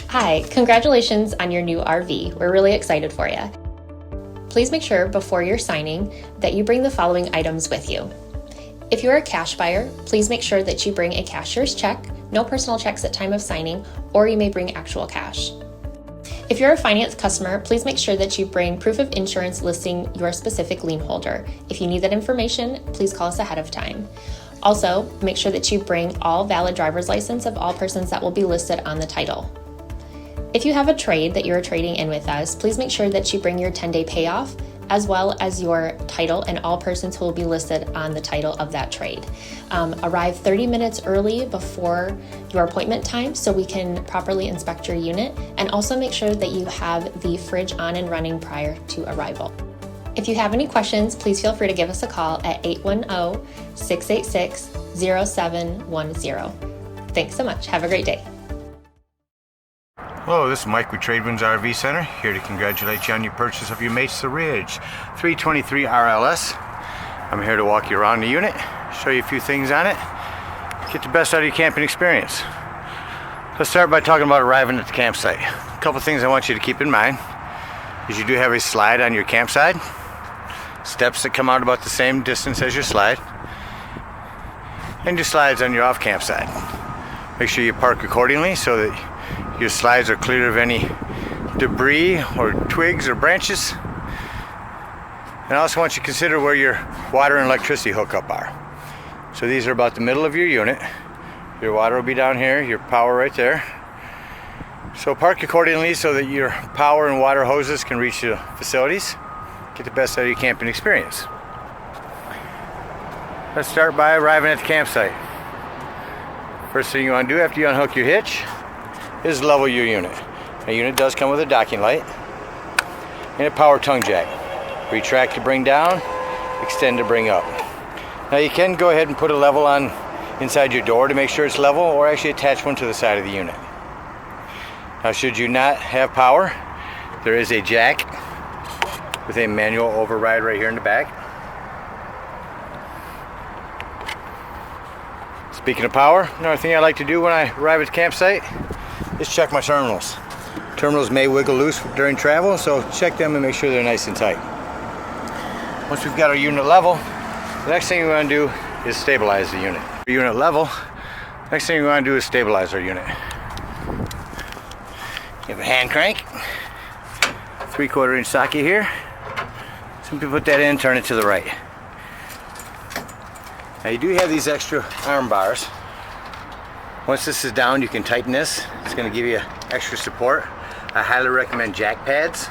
Hi, congratulations on your new RV. We're really excited for you. Please make sure before you're signing that you bring the following items with you. If you're a cash buyer, please make sure that you bring a cashier's check, no personal checks at time of signing, or you may bring actual cash. If you're a finance customer, please make sure that you bring proof of insurance listing your specific lien holder. If you need that information, please call us ahead of time. Also, make sure that you bring all valid driver's license of all persons that will be listed on the title. If you have a trade that you're trading in with us, please make sure that you bring your 10-day payoff as well as your title and all persons who will be listed on the title of that trade. Arrive 30 minutes early before your appointment time so we can properly inspect your unit, and also make sure that you have the fridge on and running prior to arrival. If you have any questions, please feel free to give us a call at 810-686-0710. Thanks so much. Have a great day. Hello, this is Mike with TradeWinds RV Center, here to congratulate you on your purchase of your Mesa Ridge 323 RLS. I'm here to walk you around the unit, show you a few things on it, get the best out of your camping experience. Let's start by talking about arriving at the campsite. A couple things I want you to keep in mind is you do have a slide on your campsite, steps that come out about the same distance as your slide, and your slides on your off campsite. Make sure you park accordingly so that your slides are clear of any debris or twigs or branches. And I also want you to consider where your water and electricity hookup are. So these are about the middle of your unit. Your water will be down here, your power right there. So park accordingly so that your power and water hoses can reach the facilities. Get the best out of your camping experience. Let's start by arriving at the campsite. First thing you want to do after you unhook your hitch is level your unit. The unit does come with a docking light and a power tongue jack. Retract to bring down, extend to bring up. Now you can go ahead and put a level on inside your door to make sure it's level, or actually attach one to the side of the unit. Now should you not have power, there is a jack with a manual override right here in the back. Speaking of power, another thing I like to do when I arrive at the campsite is check my terminals. Terminals may wiggle loose during travel, so check them and make sure they're nice and tight. Once we've got our unit level, the next thing we want to do is stabilize the unit. Unit level, next thing we want to do is stabilize our unit. You have a hand crank, 3/4 inch socket here. Simply put that in, turn it to the right. Now you do have these extra arm bars. Once this is down, you can tighten this. It's going to give you extra support. I highly recommend jack pads.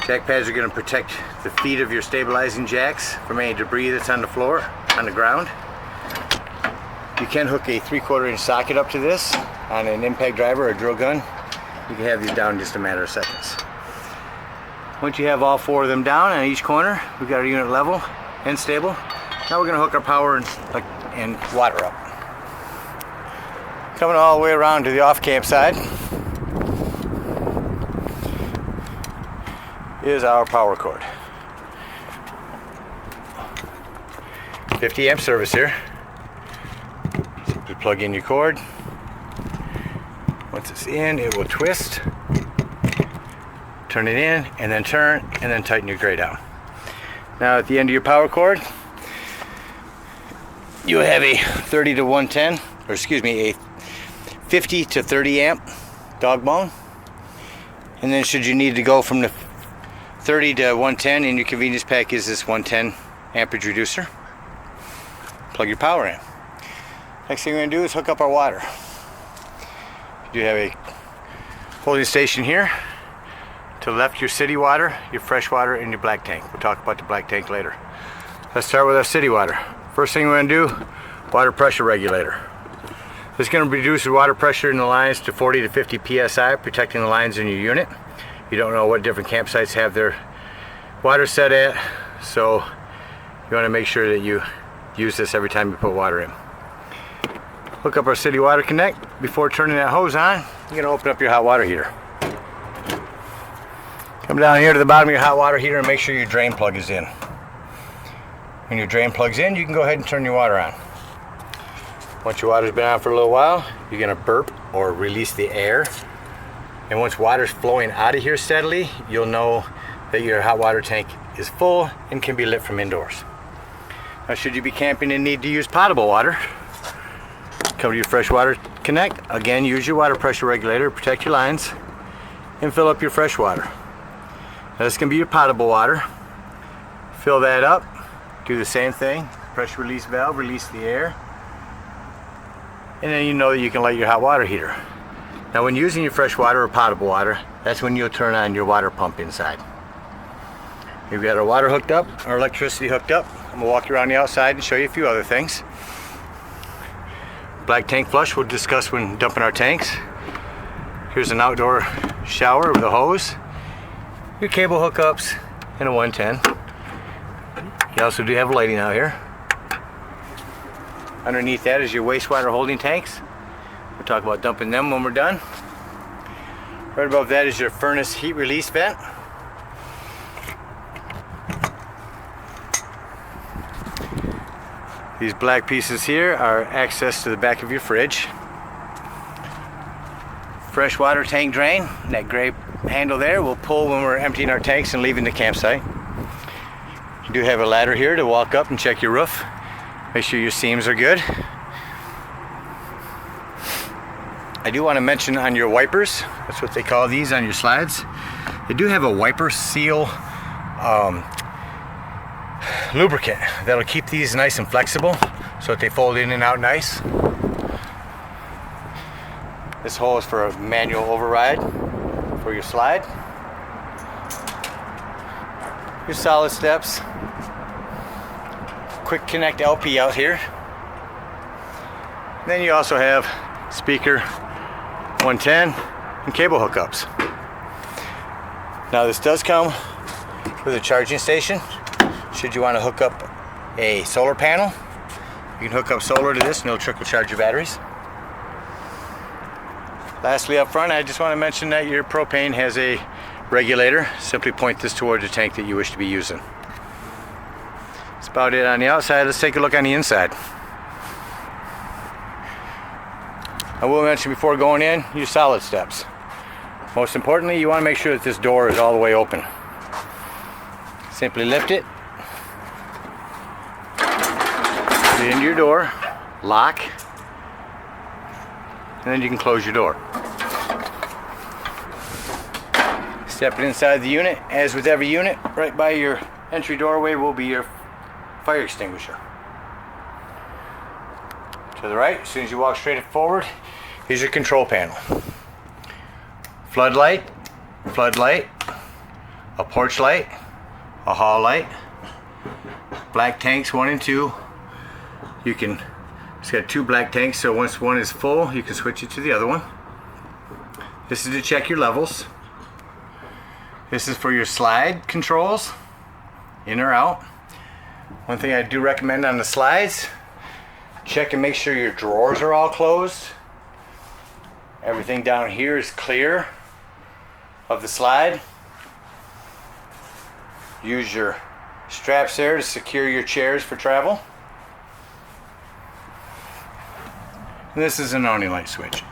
Jack pads are going to protect the feet of your stabilizing jacks from any debris that's on the floor, on the ground. You can hook a 3/4 inch socket up to this on an impact driver or a drill gun. You can have these down in just a matter of seconds. Once you have all four of them down on each corner, we've got our unit level and stable. Now we're going to hook our power and water up. Coming all the way around to the off camp side is our power cord. 50 amp service here. Simply plug in your cord. Once it's in, it will twist. Turn it in, and then turn, and then tighten your gray down. Now at the end of your power cord, you'll have a 30 to 110, or excuse me, a 50 to 30 amp dog bone. And then should you need to go from the 30 to 110, in your convenience pack is this 110 amperage reducer. Plug your power in. Next thing we're going to do is hook up our water. You do have a holding station here. To the left, your city water, your fresh water, and your black tank. We'll talk about the black tank later. Let's start with our city water. First thing we're going to do, water pressure regulator. This is going to reduce the water pressure in the lines to 40 to 50 psi, protecting the lines in your unit. You don't know what different campsites have their water set at, so you want to make sure that you use this every time you put water in. Hook up our city water connect. Before turning that hose on, you're going to open up your hot water heater. Come down here to the bottom of your hot water heater and make sure your drain plug is in. When your drain plug's in, you can go ahead and turn your water on. Once your water's been on for a little while, you're going to burp or release the air And once water's flowing out of here steadily, you'll know that your hot water tank is full and can be lit from indoors. Now, should you be camping and need to use potable water, come to your freshwater connect. Again, use your water pressure regulator to protect your lines and fill up your fresh water. Now, this can be your potable water. Fill that up, do the same thing, pressure release valve, release the air, and then you know that you can light your hot water heater. Now, when using your fresh water or potable water, that's when you'll turn on your water pump inside. We've got our water hooked up, our electricity hooked up. I'm gonna walk you around the outside and show you a few other things. Black tank flush we'll discuss when dumping our tanks. Here's an outdoor shower with a hose, your cable hookups, and a 110. You also do have lighting out here. Underneath that is your wastewater holding tanks. We'll talk about dumping them when we're done. Right above that is your furnace heat release vent. These black pieces here are access to the back of your fridge. Freshwater tank drain, that gray handle there will pull when we're emptying our tanks and leaving the campsite. You do have a ladder here to walk up and check your roof. Make sure your seams are good. I do want to mention on your wipers, that's what they call these on your slides. They do have a wiper seal lubricant that'll keep these nice and flexible so that they fold in and out nice. This hole is for a manual override for your slide. Your solid steps. Quick connect LP out here. Then you also have speaker 110 and cable hookups. Now, this does come with a charging station. Should you want to hook up a solar panel, you can hook up solar to this and it'll trickle charge your batteries. Lastly, up front, I just want to mention that your propane has a regulator. Simply point this towards the tank that you wish to be using. That's about it on the outside. Let's take a look on the inside. I will mention before going in, your solid steps. Most importantly, you want to make sure that this door is all the way open. Simply lift it, put it into your door, lock, and then you can close your door. Step it inside the unit. As with every unit, right by your entry doorway will be your fire extinguisher. To the right, as soon as you walk straight forward, here's your control panel. Floodlight, a porch light, a hall light, black tanks 1 and 2. It's got 2 black tanks, so once one is full, you can switch it to the other one. This is to check your levels. This is for your slide controls, in or out. One thing I do recommend on the slides, check and make sure your drawers are all closed. Everything down here is clear of the slide. Use your straps there to secure your chairs for travel. And this is an awning light switch.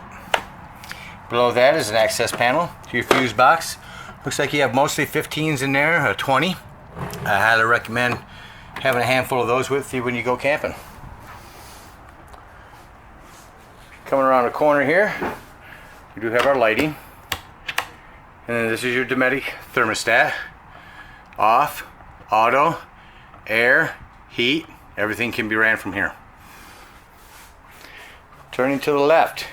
Below that is an access panel to your fuse box. Looks like you have mostly 15s in there, a 20. I highly recommend having a handful of those with you when you go camping. Coming around the corner here, we do have our lighting. And then this is your Dometic thermostat. Off, auto, air, heat, everything can be ran from here. Turning to the left,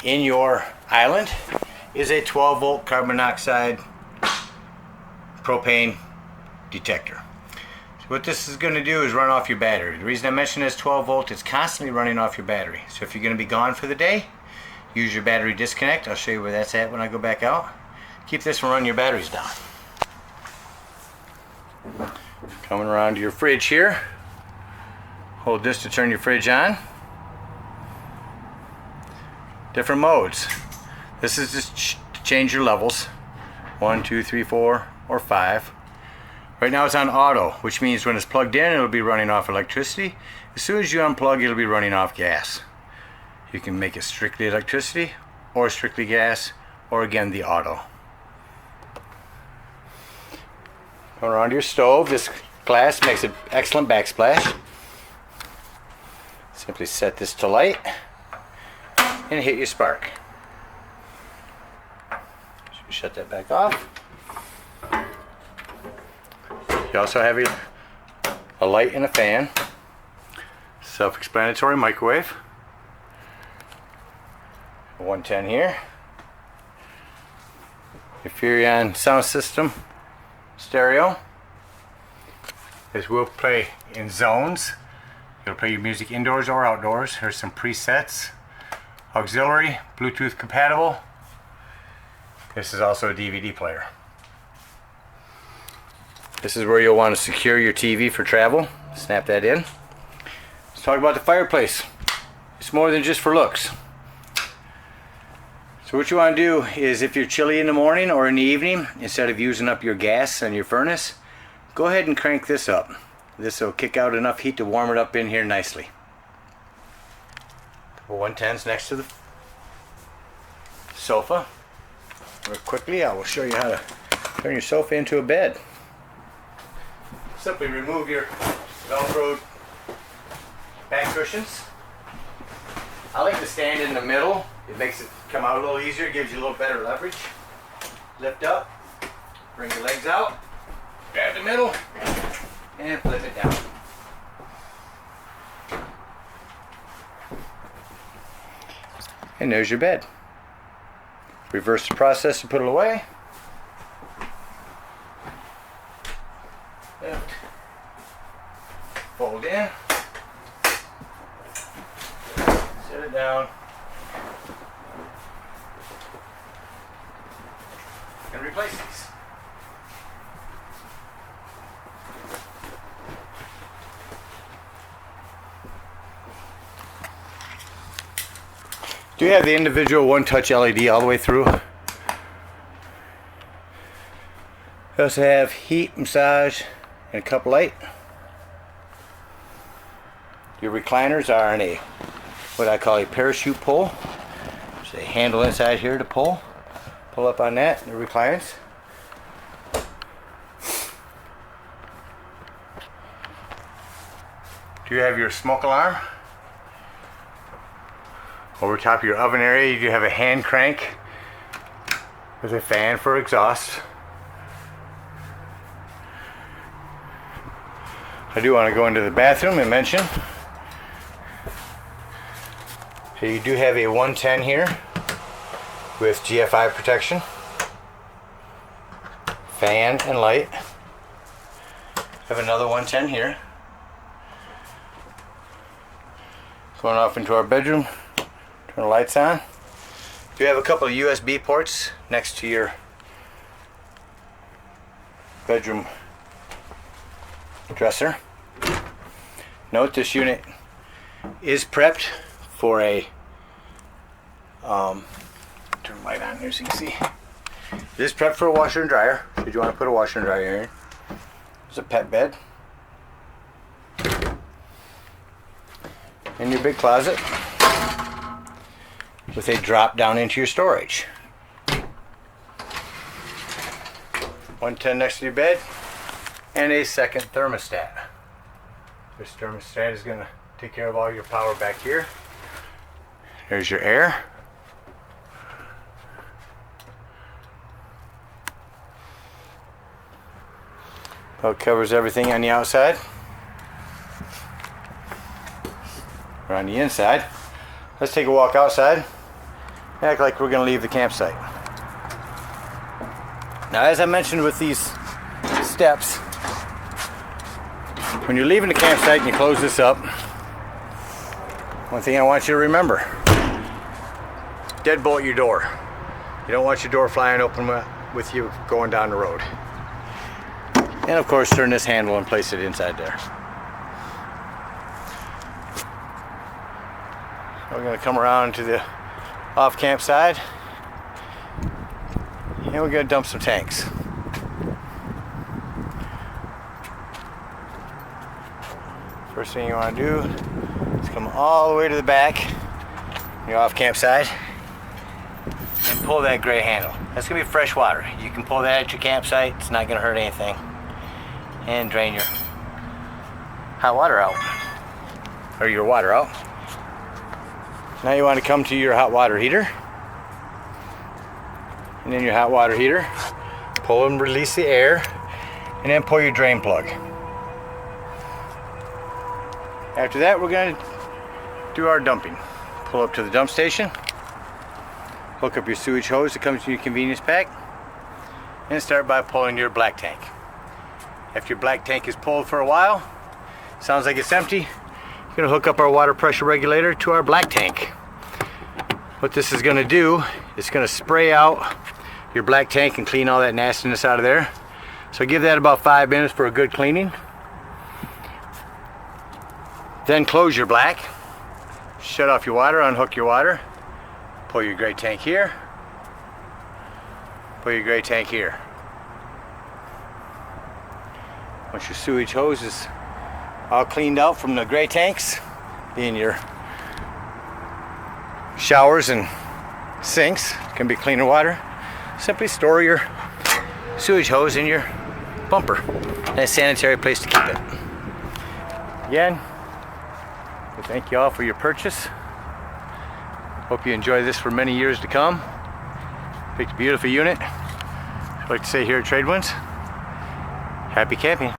in your island is a 12 volt carbon monoxide propane detector. So what this is going to do is run off your battery. The reason I mention it's 12 volt, it's constantly running off your battery. So if you're going to be gone for the day, use your battery disconnect. I'll show you where that's at when I go back out. Keep this from running your batteries down. Coming around to your fridge here. Hold this to turn your fridge on. Different modes. This is just to change your levels. 1, 2, 3, 4, or 5. Right now it's on auto, which means when it's plugged in, it'll be running off electricity. As soon as you unplug, it'll be running off gas. You can make it strictly electricity, or strictly gas, or again the auto. Going around your stove, this glass makes an excellent backsplash. Simply set this to light and hit your spark. Shut that back off. You also have a light and a fan. Self-explanatory microwave. 110 here. Your Furrion sound system stereo. This will play in zones. It'll play your music indoors or outdoors. Here's some presets. Auxiliary, Bluetooth compatible. This is also a DVD player. This is where you'll want to secure your TV for travel. Snap that in. Let's talk about the fireplace. It's more than just for looks. So what you want to do is, if you're chilly in the morning or in the evening, instead of using up your gas and your furnace, go ahead and crank this up. This will kick out enough heat to warm it up in here nicely. Couple 110s next to the sofa. Real quickly, I will show you how to turn your sofa into a bed. Simply remove your Velcro back cushions. I like to stand in the middle. It makes it come out a little easier, gives you a little better leverage. Lift up, bring your legs out, grab the middle, and flip it down. And there's your bed. Reverse the process to put it away. Lift. Fold in. Set it down. And replace these. Do you have the individual one-touch LED all the way through? We also have heat, massage, and a cup light. Your recliners are on a what I call a parachute pull. There's a handle inside here to pull. Pull up on that and it reclines. Do you have your smoke alarm? Over top of your oven area, you do have a hand crank with a fan for exhaust. I do want to go into the bathroom and mention, so you do have a 110 here with GFI protection, fan and light. Have another 110 here. Going off into our bedroom. Turn the lights on. You have a couple of USB ports next to your bedroom dresser. Note this unit is prepped for a turn the light on here so you can see. It is prepped for a washer and dryer. Should you want to put a washer and dryer in. There's a pet bed. In your big closet with a drop down into your storage. 110 next to your bed and a second thermostat. This thermostat is going to take care of all your power back here. There's your air. It covers everything on the outside. Or on the inside. Let's take a walk outside. Act like we're going to leave the campsite. Now, as I mentioned with these steps, when you're leaving the campsite and you close this up, one thing I want you to remember: deadbolt your door. You don't want your door flying open with you going down the road. And of course, turn this handle and place it inside there. We're going to come around to the off campsite and we're going to dump some tanks. First thing you want to do is come all the way to the back, your off campsite, and pull that gray handle. That's gonna be fresh water. You can pull that at your campsite. It's not gonna hurt anything. And drain your hot water out, or your water out. Now you want to come to your hot water heater, and then your hot water heater, pull and release the air, and then pull your drain plug. After that, we're going to do our dumping. Pull up to the dump station, hook up your sewage hose that comes in your convenience pack, and start by pulling your black tank. After your black tank is pulled for a while, sounds like it's empty, you're going to hook up our water pressure regulator to our black tank. What this is going to do, it's going to spray out your black tank and clean all that nastiness out of there. So give that about 5 minutes for a good cleaning. Then close your black, shut off your water, unhook your water, pull your gray tank here, pull your gray tank here. Once your sewage hose is all cleaned out from the gray tanks, being your showers and sinks, can be cleaner water, simply store your sewage hose in your bumper in a sanitary place to keep it. Again, we thank you all for your purchase. Hope you enjoy this for many years to come. Picked a beautiful unit. I'd like to say here at TradeWinds, happy camping.